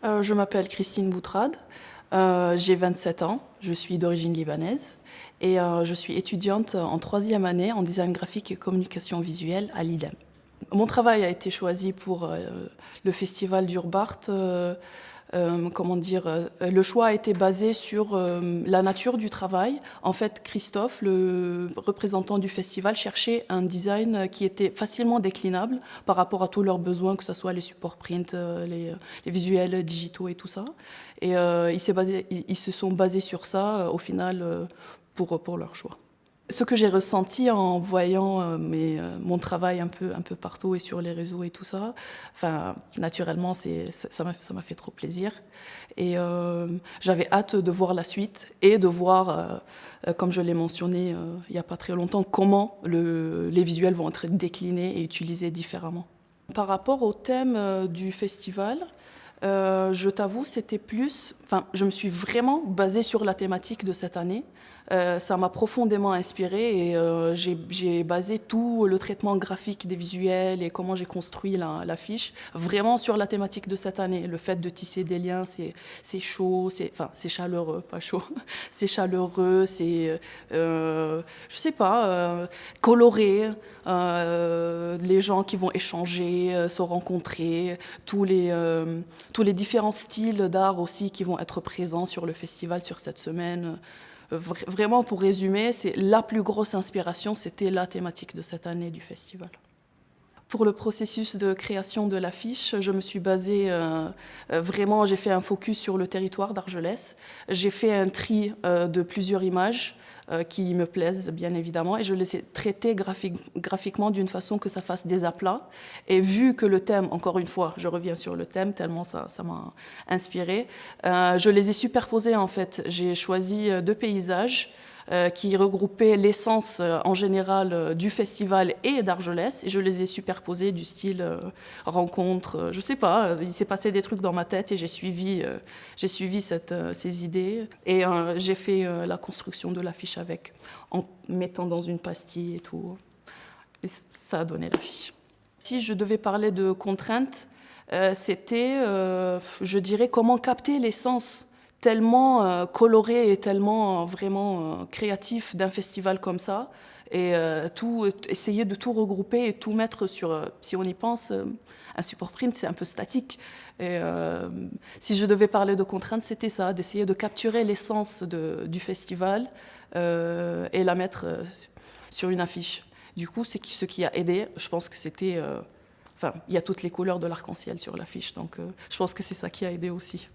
Je m'appelle Christine Boutrade, j'ai 27 ans, je suis d'origine libanaise et je suis étudiante en troisième année en design graphique et communication visuelle à l'IDEM. Mon travail a été choisi pour le festival d'Urbart. Le choix a été basé sur la nature du travail. En fait, Christophe, le représentant du festival, cherchait un design qui était facilement déclinable par rapport à tous leurs besoins, que ce soit les supports print, les visuels digitaux et tout ça. Et ils se sont basés sur ça, au final, pour leur choix. Ce que j'ai ressenti en voyant mon travail un peu partout et sur les réseaux et tout ça, enfin, naturellement, ça m'a fait trop plaisir. Et j'avais hâte de voir la suite et de voir, comme je l'ai mentionné il n'y a pas très longtemps, comment les visuels vont être déclinés et utilisés différemment. Par rapport au thème du festival, je t'avoue, je me suis vraiment basée sur la thématique de cette année. Ça m'a profondément inspirée et j'ai basé tout le traitement graphique des visuels et comment j'ai construit l'affiche vraiment sur la thématique de cette année. Le fait de tisser des liens, c'est chaud, c'est chaleureux, pas chaud. C'est chaleureux, je sais pas, coloré. Les gens qui vont échanger, se rencontrer, tous les différents styles d'art aussi qui vont être présents sur le festival sur cette semaine. Vraiment, pour résumer, c'est la plus grosse inspiration, c'était la thématique de cette année du festival. Pour le processus de création de l'affiche, je me suis basée vraiment, j'ai fait un focus sur le territoire d'Argelès. J'ai fait un tri de plusieurs images qui me plaisent bien évidemment et je les ai traitées graphiquement d'une façon que ça fasse des aplats. Et vu que le thème, encore une fois, je reviens sur le thème tellement ça m'a inspirée, je les ai superposés en fait. J'ai choisi deux paysages qui regroupaient l'essence en général du festival et d'Argelès, et je les ai superposés du style rencontre, je sais pas, il s'est passé des trucs dans ma tête et j'ai suivi ces idées, et j'ai fait la construction de l'affiche avec, en mettant dans une pastille et tout, et ça a donné l'affiche. Si je devais parler de contraintes, c'était, je dirais, comment capter l'essence tellement coloré et tellement vraiment créatif d'un festival comme ça, et essayer de tout regrouper et tout mettre sur, si on y pense, un support print c'est un peu statique, et si je devais parler de contraintes, c'était ça, d'essayer de capturer l'essence du festival et la mettre sur une affiche. Du coup, c'est ce qui a aidé, je pense que c'était, il y a toutes les couleurs de l'arc-en-ciel sur l'affiche, donc je pense que c'est ça qui a aidé aussi.